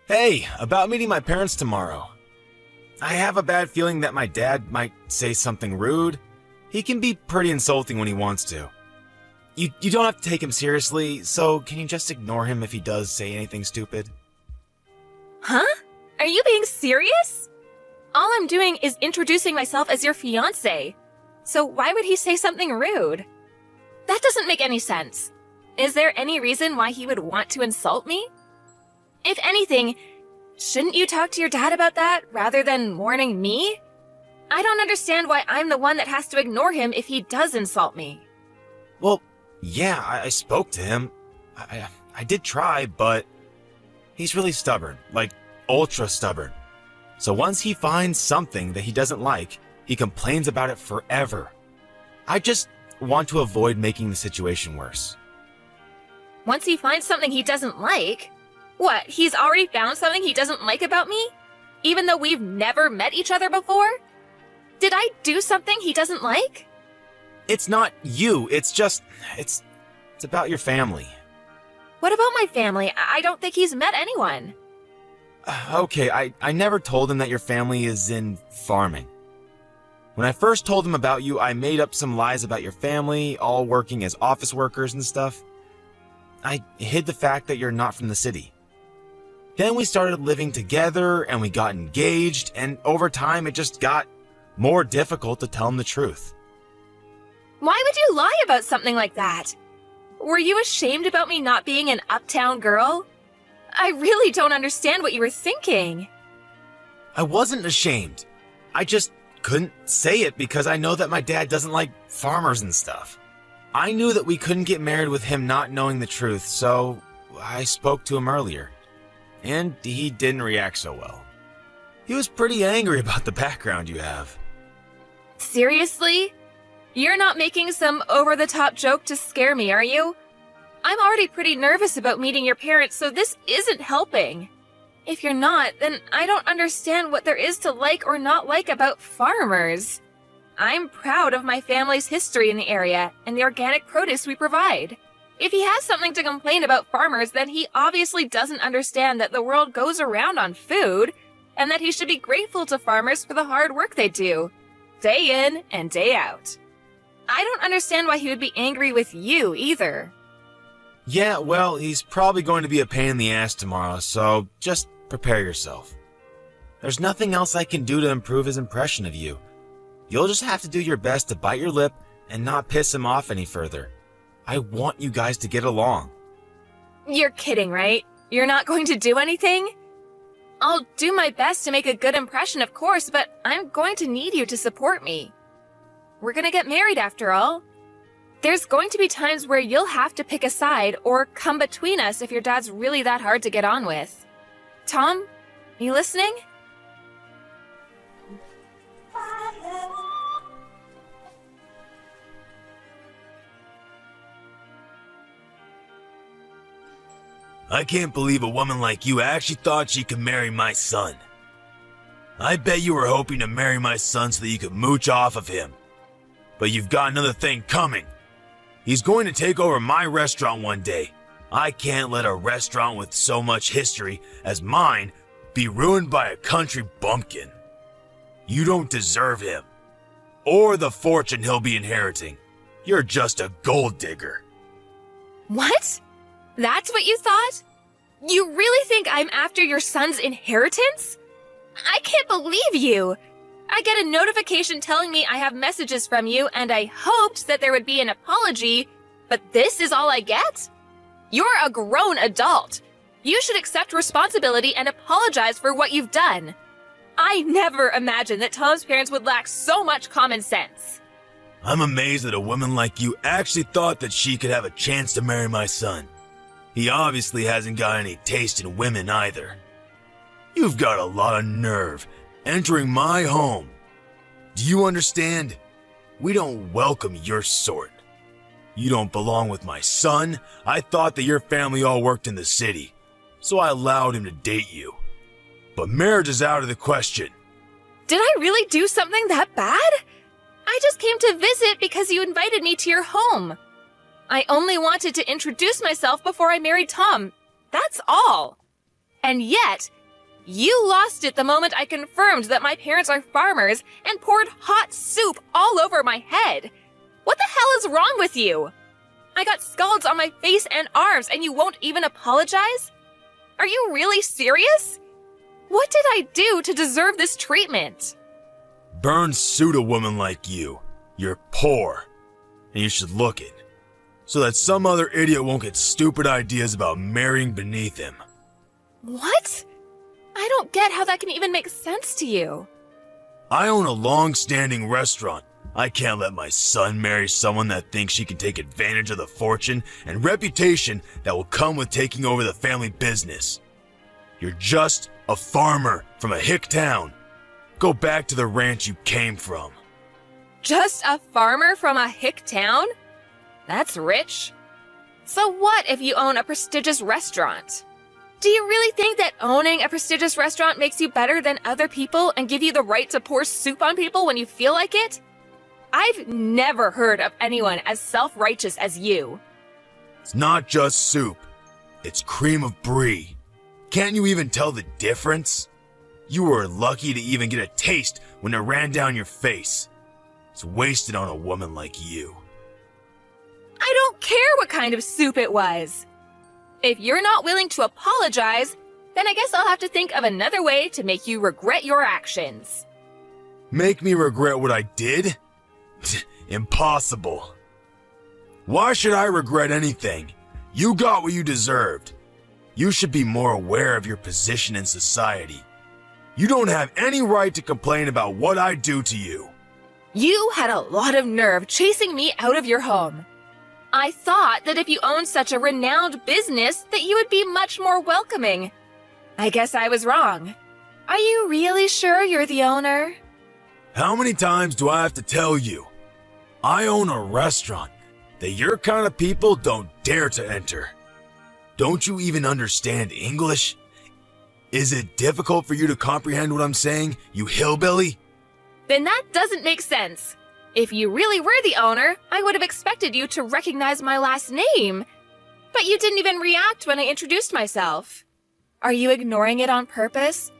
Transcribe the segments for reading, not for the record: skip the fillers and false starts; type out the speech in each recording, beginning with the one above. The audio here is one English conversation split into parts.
Hey, about meeting my parents tomorrow. I have a bad feeling that my dad might say something rude. He can be pretty insulting when he wants to. You don't have to take him seriously, so can you just ignore him if he does say anything stupid? Huh? Are you being serious? All I'm doing is introducing myself as your fiancé. So why would he say something rude? That doesn't make any sense. Is there any reason why he would want to insult me? If anything, shouldn't you talk to your dad about that rather than warning me? I don't understand why I'm the one that has to ignore him if he does insult me. Well, yeah, I spoke to him. I did try, but he's really stubborn, like ultra stubborn. So once he finds something that he doesn't like, he complains about it forever. I just want to avoid making the situation worse. Once he finds something he doesn't like? What, he's already found something he doesn't like about me? Even though we've never met each other before? Did I do something he doesn't like? It's not you, it's about your family. What about my family? I don't think he's met anyone. Okay, I never told him that your family is in farming. When I first told him about you, I made up some lies about your family, all working as office workers and stuff. I hid the fact that you're not from the city. Then we started living together and we got engaged, and over time it just got more difficult to tell him the truth. Why would you lie about something like that? Were you ashamed about me not being an uptown girl? I really don't understand what you were thinking. I wasn't ashamed. I just couldn't say it because I know that my dad doesn't like farmers and stuff. I knew that we couldn't get married with him not knowing the truth, so I spoke to him earlier. And he didn't react so well. He was pretty angry about the background you have. Seriously? You're not making some over-the-top joke to scare me, are you? I'm already pretty nervous about meeting your parents, so this isn't helping. If you're not, then I don't understand what there is to like or not like about farmers. I'm proud of my family's history in the area and the organic produce we provide. If he has something to complain about farmers, then he obviously doesn't understand that the world goes around on food, and that he should be grateful to farmers for the hard work they do, day in and day out. I don't understand why he would be angry with you either. Yeah, well, he's probably going to be a pain in the ass tomorrow, so just prepare yourself. There's nothing else I can do to improve his impression of you. You'll just have to do your best to bite your lip and not piss him off any further. I want you guys to get along. You're kidding, right? You're not going to do anything? I'll do my best to make a good impression, of course, but I'm going to need you to support me. We're gonna get married after all. There's going to be times where you'll have to pick a side or come between us if your dad's really that hard to get on with. Tom, you listening? I can't believe a woman like you actually thought she could marry my son. I bet you were hoping to marry my son so that you could mooch off of him. But you've got another thing coming. He's going to take over my restaurant one day. I can't let a restaurant with so much history as mine be ruined by a country bumpkin. You don't deserve him, or the fortune he'll be inheriting. You're just a gold digger. What? That's what you thought? You really think I'm after your son's inheritance? I can't believe you! I get a notification telling me I have messages from you, and I hoped that there would be an apology, but this is all I get? You're a grown adult. You should accept responsibility and apologize for what you've done. I never imagined that Tom's parents would lack so much common sense. I'm amazed that a woman like you actually thought that she could have a chance to marry my son. He obviously hasn't got any taste in women either. You've got a lot of nerve entering my home. Do you understand? We don't welcome your sort. You don't belong with my son. I thought that your family all worked in the city, so I allowed him to date you. But marriage is out of the question. Did I really do something that bad? I just came to visit because you invited me to your home. I only wanted to introduce myself before I married Tom. That's all. And yet, You lost it the moment I confirmed that my parents are farmers and poured hot soup all over my head. What the hell is wrong with you? I got scalds on my face and arms and you won't even apologize? Are you really serious? What did I do to deserve this treatment? Burns suit a woman like you. You're poor. And you should look it. So that some other idiot won't get stupid ideas about marrying beneath him. What? I don't get how that can even make sense to you. I own a long-standing restaurant. I can't let my son marry someone that thinks she can take advantage of the fortune and reputation that will come with taking over the family business. You're just a farmer from a hick town. Go back to the ranch you came from. Just a farmer from a hick town? That's rich. So what if you own a prestigious restaurant? Do you really think that owning a prestigious restaurant makes you better than other people and give you the right to pour soup on people when you feel like it? I've never heard of anyone as self-righteous as you. It's not just soup. It's cream of brie. Can't you even tell the difference? You were lucky to even get a taste when it ran down your face. It's wasted on a woman like you. I don't care what kind of soup it was. If you're not willing to apologize, then I guess I'll have to think of another way to make you regret your actions. Make me regret what I did? Impossible. Why should I regret anything? You got what you deserved. You should be more aware of your position in society. You don't have any right to complain about what I do to you. You had a lot of nerve chasing me out of your home. I thought that if you owned such a renowned business that you would be much more welcoming. I guess I was wrong. Are you really sure you're the owner? How many times do I have to tell you? I own a restaurant that your kind of people don't dare to enter. Don't you even understand English? Is it difficult for you to comprehend what I'm saying, you hillbilly? Then that doesn't make sense. If you really were the owner, I would have expected you to recognize my last name. But you didn't even react when I introduced myself. Are you ignoring it on purpose?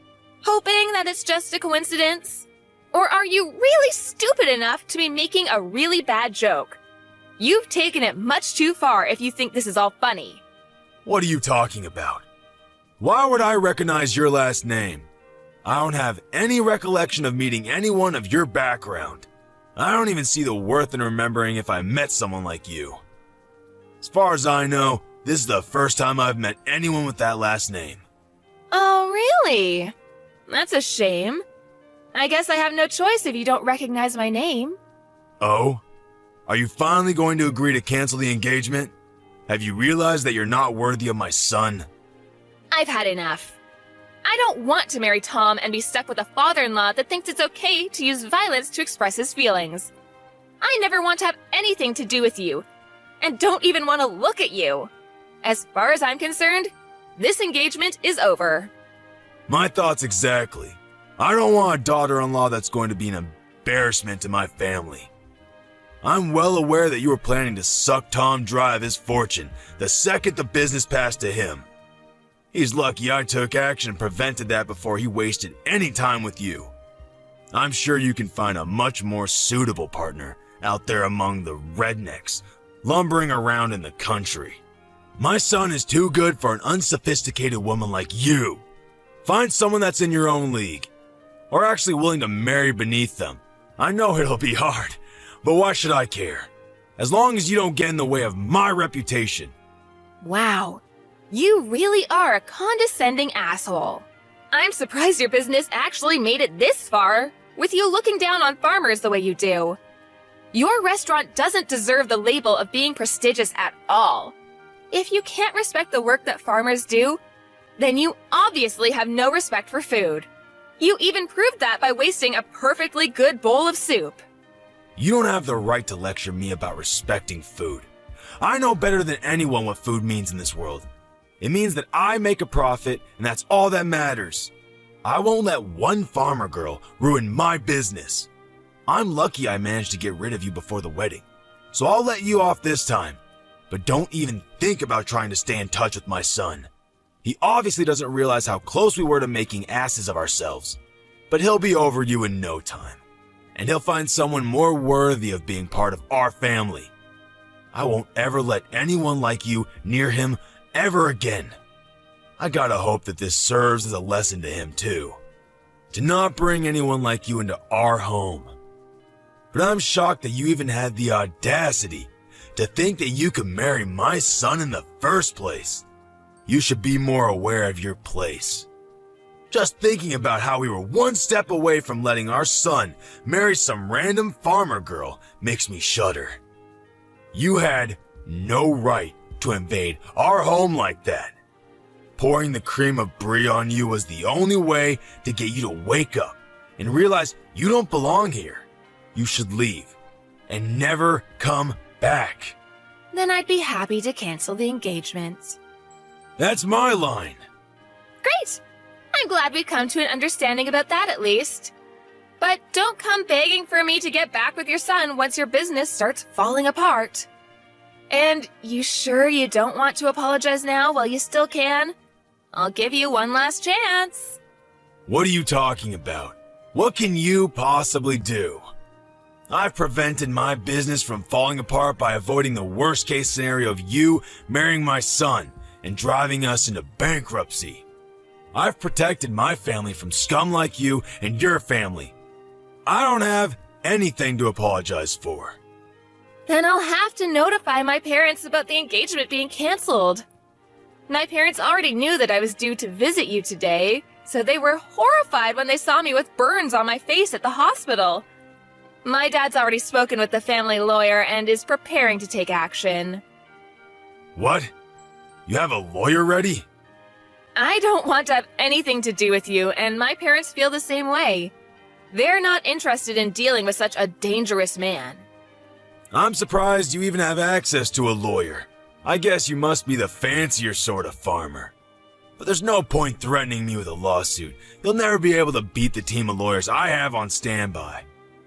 Hoping that it's just a coincidence? Or are you really stupid enough to be making a really bad joke? You've taken it much too far if you think this is all funny. What are you talking about? Why would I recognize your last name? I don't have any recollection of meeting anyone of your background. I don't even see the worth in remembering if I met someone like you. As far as I know, this is the first time I've met anyone with that last name. Oh, really? That's a shame. I guess I have no choice if you don't recognize my name. Oh? Are you finally going to agree to cancel the engagement? Have you realized that you're not worthy of my son? I've had enough. I don't want to marry Tom and be stuck with a father-in-law that thinks it's okay to use violence to express his feelings. I never want to have anything to do with you, and don't even want to look at you. As far as I'm concerned, this engagement is over. My thoughts exactly. I don't want a daughter-in-law that's going to be an embarrassment to my family. I'm well aware that you were planning to suck Tom dry of his fortune the second the business passed to him. He's lucky I took action and prevented that before he wasted any time with you. I'm sure you can find a much more suitable partner out there among the rednecks, lumbering around in the country. My son is too good for an unsophisticated woman like you. Find someone that's in your own league, or actually willing to marry beneath them. I know it'll be hard, but why should I care? As long as you don't get in the way of my reputation. Wow. You really are a condescending asshole. I'm surprised your business actually made it this far, with you looking down on farmers the way you do. Your restaurant doesn't deserve the label of being prestigious at all. If you can't respect the work that farmers do, then you obviously have no respect for food. You even proved that by wasting a perfectly good bowl of soup. You don't have the right to lecture me about respecting food. I know better than anyone what food means in this world. It means that I make a profit, and that's all that matters. I won't let one farmer girl ruin my business. I'm lucky I managed to get rid of you before the wedding, so I'll let you off this time. But don't even think about trying to stay in touch with my son. He obviously doesn't realize how close we were to making asses of ourselves. But he'll be over you in no time. And he'll find someone more worthy of being part of our family. I won't ever let anyone like you near him ever again. I gotta hope that this serves as a lesson to him too. To not bring anyone like you into our home. But I'm shocked that you even had the audacity to think that you could marry my son in the first place. You should be more aware of your place. Just thinking about how we were one step away from letting our son marry some random farmer girl makes me shudder. You had no right to invade our home like that. Pouring the cream of brie on you was the only way to get you to wake up and realize you don't belong here. You should leave and never come back. Then I'd be happy to cancel the engagement. That's my line. Great! I'm glad we've come to an understanding about that at least. But don't come begging for me to get back with your son once your business starts falling apart. And you sure you don't want to apologize now while you still can? I'll give you one last chance. What are you talking about? What can you possibly do? I've prevented my business from falling apart by avoiding the worst case scenario of you marrying my son and driving us into bankruptcy. I've protected my family from scum like you and your family. I don't have anything to apologize for. Then I'll have to notify my parents about the engagement being canceled. My parents already knew that I was due to visit you today, so they were horrified when they saw me with burns on my face at the hospital. My dad's already spoken with the family lawyer and is preparing to take action. What? You have a lawyer ready? I don't want to have anything to do with you, and my parents feel the same way. They're not interested in dealing with such a dangerous man. I'm surprised you even have access to a lawyer. I guess you must be the fancier sort of farmer. But there's no point threatening me with a lawsuit. You'll never be able to beat the team of lawyers I have on standby.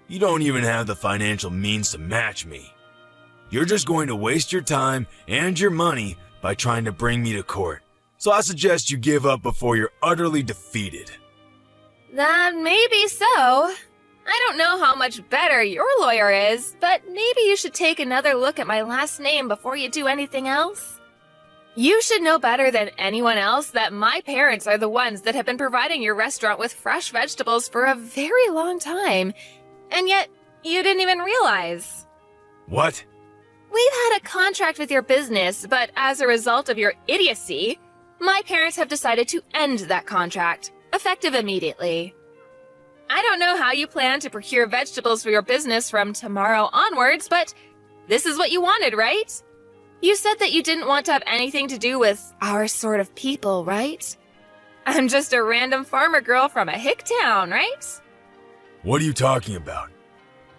You don't even have the financial means to match me. You're just going to waste your time and your money by trying to bring me to court. So I suggest you give up before you're utterly defeated. That may be so. I don't know how much better your lawyer is, but maybe you should take another look at my last name before you do anything else. You should know better than anyone else that my parents are the ones that have been providing your restaurant with fresh vegetables for a very long time, and yet you didn't even realize. What? We've had a contract with your business, but as a result of your idiocy, my parents have decided to end that contract, effective immediately. I don't know how you plan to procure vegetables for your business from tomorrow onwards, but this is what you wanted, right? You said that you didn't want to have anything to do with our sort of people, right? I'm just a random farmer girl from a hick town, right? What are you talking about?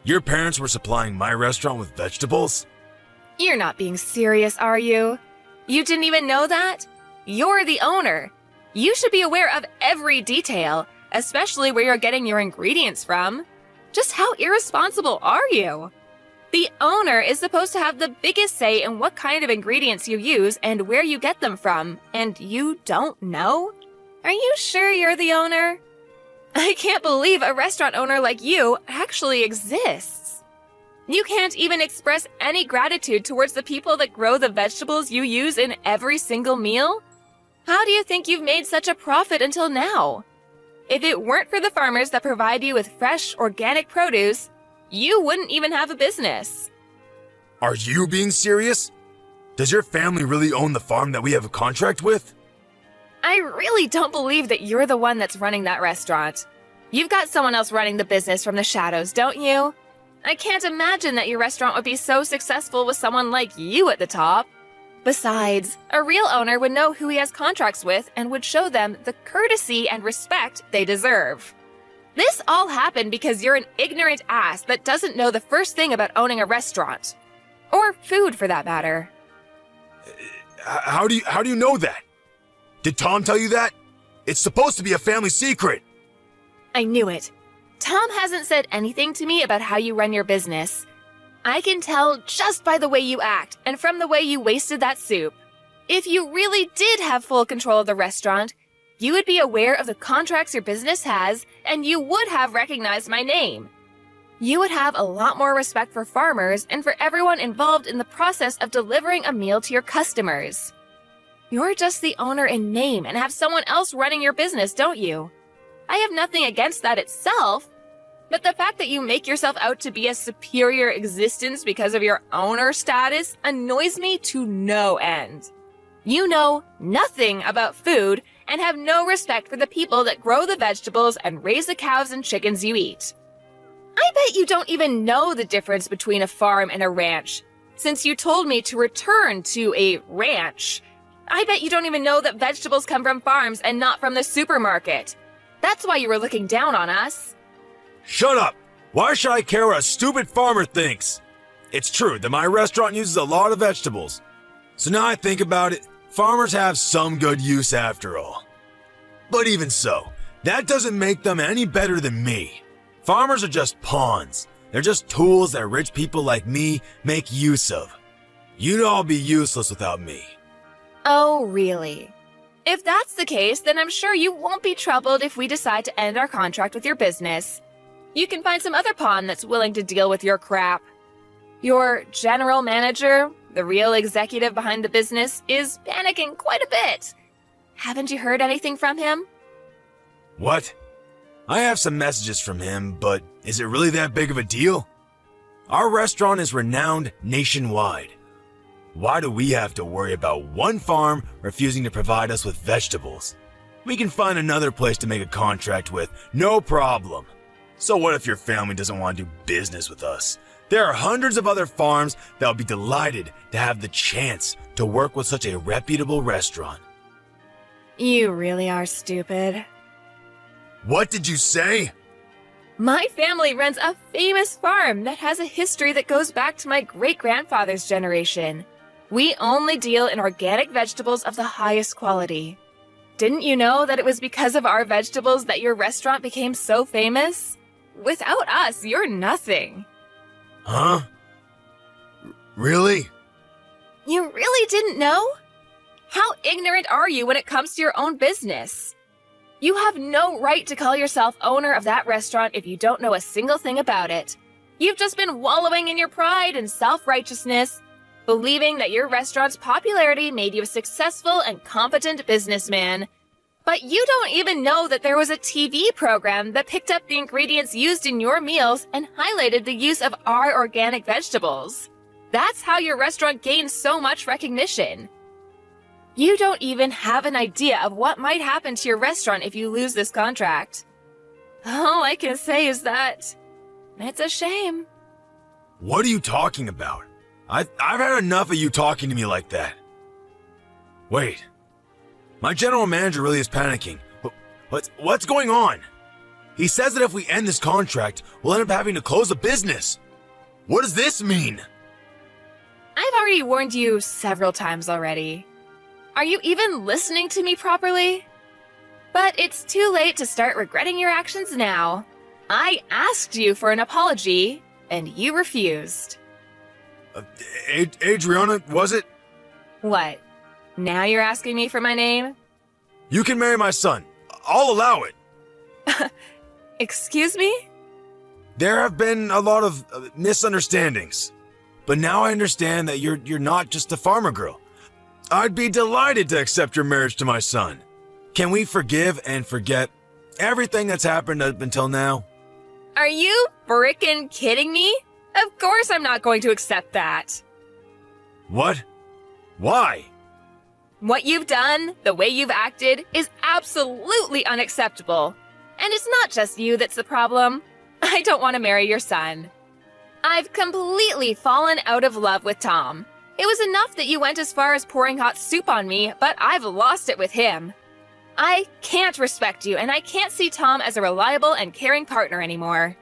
Your parents were supplying my restaurant with vegetables? You're not being serious, are you? You didn't even know that? You're the owner. You should be aware of every detail, especially where you're getting your ingredients from. Just how irresponsible are you? The owner is supposed to have the biggest say in what kind of ingredients you use and where you get them from, and you don't know? Are you sure you're the owner? I can't believe a restaurant owner like you actually exists. You can't even express any gratitude towards the people that grow the vegetables you use in every single meal? How do you think you've made such a profit until now? If it weren't for the farmers that provide you with fresh, organic produce, you wouldn't even have a business. Are you being serious? Does your family really own the farm that we have a contract with? I really don't believe that you're the one that's running that restaurant. You've got someone else running the business from the shadows, don't you? I can't imagine that your restaurant would be so successful with someone like you at the top. Besides, a real owner would know who he has contracts with and would show them the courtesy and respect they deserve. This all happened because you're an ignorant ass that doesn't know the first thing about owning a restaurant. Or food, for that matter. How do you know that? Did Tom tell you that? It's supposed to be a family secret. I knew it. Tom hasn't said anything to me about how you run your business. I can tell just by the way you act and from the way you wasted that soup. If you really did have full control of the restaurant, you would be aware of the contracts your business has, and you would have recognized my name. You would have a lot more respect for farmers and for everyone involved in the process of delivering a meal to your customers. You're just the owner in name and have someone else running your business, don't you? I have nothing against that itself, but the fact that you make yourself out to be a superior existence because of your owner status annoys me to no end. You know nothing about food and have no respect for the people that grow the vegetables and raise the cows and chickens you eat. I bet you don't even know the difference between a farm and a ranch, since you told me to return to a ranch. I bet you don't even know that vegetables come from farms and not from the supermarket. That's why you were looking down on us. Shut up! Why should I care what a stupid farmer thinks? It's true that my restaurant uses a lot of vegetables. So now I think about it, farmers have some good use after all. But even so, that doesn't make them any better than me. Farmers are just pawns. They're just tools that rich people like me make use of. You'd all be useless without me. Oh, really? If that's the case, then I'm sure you won't be troubled if we decide to end our contract with your business. You can find some other pawn that's willing to deal with your crap. Your general manager, the real executive behind the business, is panicking quite a bit. Haven't you heard anything from him? What? I have some messages from him, but is it really that big of a deal? Our restaurant is renowned nationwide. Why do we have to worry about one farm refusing to provide us with vegetables? We can find another place to make a contract with, no problem. So what if your family doesn't want to do business with us? There are hundreds of other farms that will be delighted to have the chance to work with such a reputable restaurant. You really are stupid. What did you say? My family runs a famous farm that has a history that goes back to my great-grandfather's generation. We only deal in organic vegetables of the highest quality. Didn't you know that it was because of our vegetables that your restaurant became so famous? Without us, you're nothing. Huh? Really? You really didn't know? How ignorant are you when it comes to your own business? You have no right to call yourself owner of that restaurant if you don't know a single thing about it. You've just been wallowing in your pride and self-righteousness, believing that your restaurant's popularity made you a successful and competent businessman. But you don't even know that there was a TV program that picked up the ingredients used in your meals and highlighted the use of our organic vegetables. That's how your restaurant gained so much recognition. You don't even have an idea of what might happen to your restaurant if you lose this contract. All I can say is that it's a shame. What are you talking about? I've had enough of you talking to me like that. Wait. My general manager really is panicking. What's going on? He says that if we end this contract, we'll end up having to close the business. What does this mean? I've already warned you several times already. Are you even listening to me properly? But it's too late to start regretting your actions now. I asked you for an apology, and you refused. Adriana, was it? What? Now you're asking me for my name? You can marry my son. I'll allow it. Excuse me? There have been a lot of misunderstandings. But now I understand that you're not just a farmer girl. I'd be delighted to accept your marriage to my son. Can we forgive and forget everything that's happened up until now? Are you frickin' kidding me? Of course I'm not going to accept that. What? Why? What you've done, the way you've acted, is absolutely unacceptable. And it's not just you that's the problem. I don't want to marry your son. I've completely fallen out of love with Tom. It was enough that you went as far as pouring hot soup on me, but I've lost it with him. I can't respect you, and I can't see Tom as a reliable and caring partner anymore.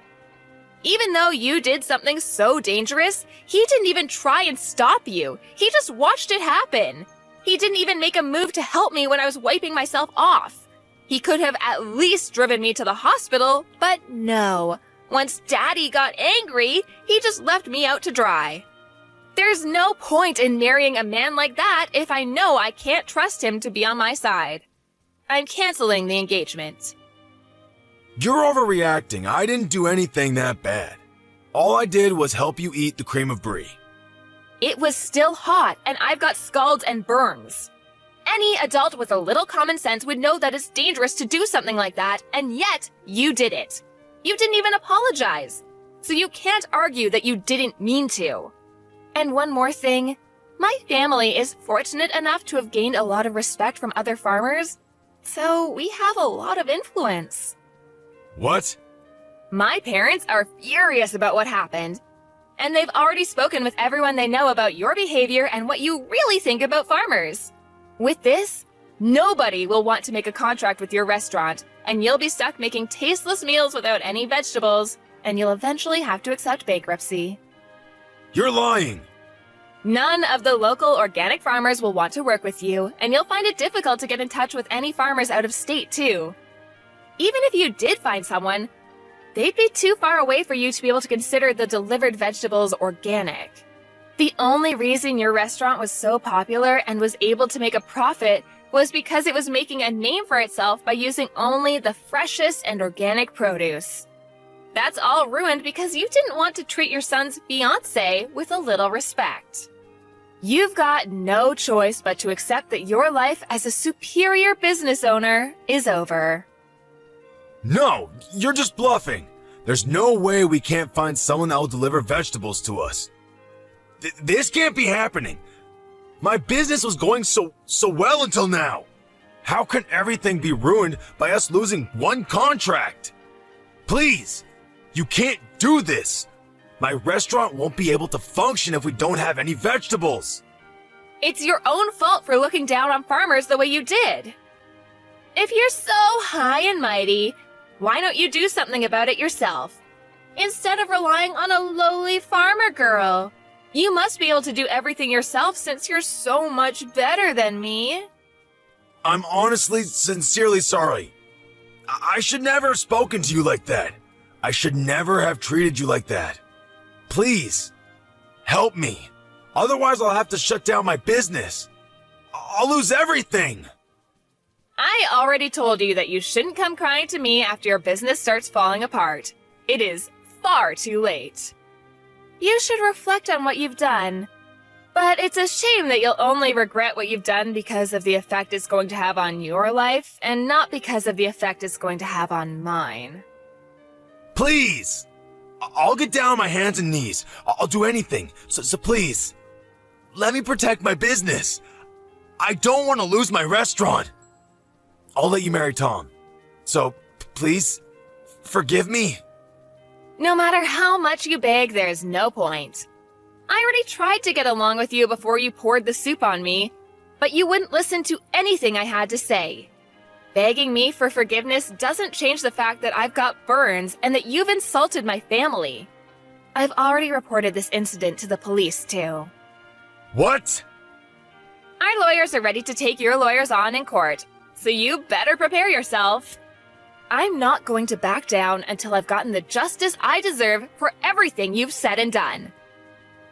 Even though you did something so dangerous, he didn't even try and stop you. He just watched it happen. He didn't even make a move to help me when I was wiping myself off. He could have at least driven me to the hospital, but no. Once Daddy got angry, he just left me out to dry. There's no point in marrying a man like that if I know I can't trust him to be on my side. I'm canceling the engagement. You're overreacting. I didn't do anything that bad. All I did was help you eat the cream of brie. It was still hot, and I've got scalds and burns. Any adult with a little common sense would know that it's dangerous to do something like that, and yet you did it. You didn't even apologize. So you can't argue that you didn't mean to. And one more thing. My family is fortunate enough to have gained a lot of respect from other farmers, so we have a lot of influence. What? My parents are furious about what happened, and they've already spoken with everyone they know about your behavior and what you really think about farmers. With this, nobody will want to make a contract with your restaurant, and you'll be stuck making tasteless meals without any vegetables, and you'll eventually have to accept bankruptcy. You're lying. None of the local organic farmers will want to work with you, and you'll find it difficult to get in touch with any farmers out of state, too. Even if you did find someone, they'd be too far away for you to be able to consider the delivered vegetables organic. The only reason your restaurant was so popular and was able to make a profit was because it was making a name for itself by using only the freshest and organic produce. That's all ruined because you didn't want to treat your son's fiancé with a little respect. You've got no choice but to accept that your life as a superior business owner is over. No, you're just bluffing. There's no way we can't find someone that will deliver vegetables to us. This can't be happening. My business was going so well until now. How can everything be ruined by us losing one contract? Please, you can't do this. My restaurant won't be able to function if we don't have any vegetables. It's your own fault for looking down on farmers the way you did. If you're so high and mighty, why don't you do something about it yourself? Instead of relying on a lowly farmer girl. You must be able to do everything yourself since you're so much better than me. I'm honestly, sincerely sorry. I should never have spoken to you like that. I should never have treated you like that. Please, help me. Otherwise, I'll have to shut down my business. I'll lose everything. I already told you that you shouldn't come crying to me after your business starts falling apart. It is far too late. You should reflect on what you've done. But it's a shame that you'll only regret what you've done because of the effect it's going to have on your life, and not because of the effect it's going to have on mine. Please! I'll get down on my hands and knees. I'll do anything. So please, let me protect my business. I don't want to lose my restaurant. I'll let you marry Tom. So, please, forgive me. No matter how much you beg, there's no point. I already tried to get along with you before you poured the soup on me, but you wouldn't listen to anything I had to say. Begging me for forgiveness doesn't change the fact that I've got burns and that you've insulted my family. I've already reported this incident to the police, too. What? Our lawyers are ready to take your lawyers on in court, so you better prepare yourself. I'm not going to back down until I've gotten the justice I deserve for everything you've said and done.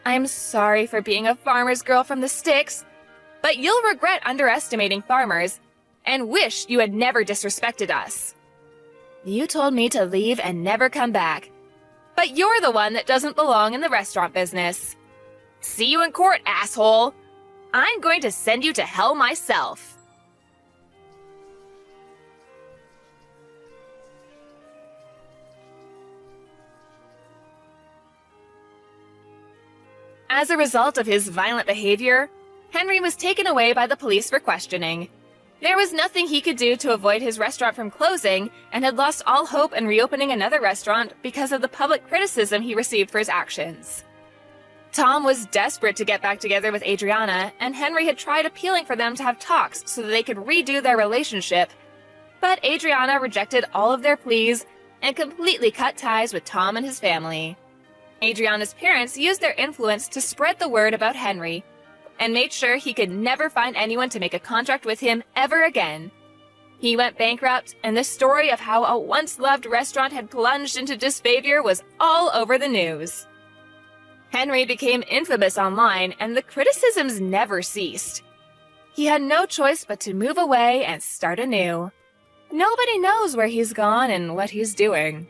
I'm sorry for being a farmer's girl from the sticks, but you'll regret underestimating farmers and wish you had never disrespected us. You told me to leave and never come back, but you're the one that doesn't belong in the restaurant business. See you in court, asshole. I'm going to send you to hell myself. As a result of his violent behavior, Henry was taken away by the police for questioning. There was nothing he could do to avoid his restaurant from closing and had lost all hope in reopening another restaurant because of the public criticism he received for his actions. Tom was desperate to get back together with Adriana, and Henry had tried appealing for them to have talks so that they could redo their relationship, but Adriana rejected all of their pleas and completely cut ties with Tom and his family. Adriana's parents used their influence to spread the word about Henry and made sure he could never find anyone to make a contract with him ever again. He went bankrupt, and the story of how a once-loved restaurant had plunged into disfavor was all over the news. Henry became infamous online, and the criticisms never ceased. He had no choice but to move away and start anew. Nobody knows where he's gone and what he's doing.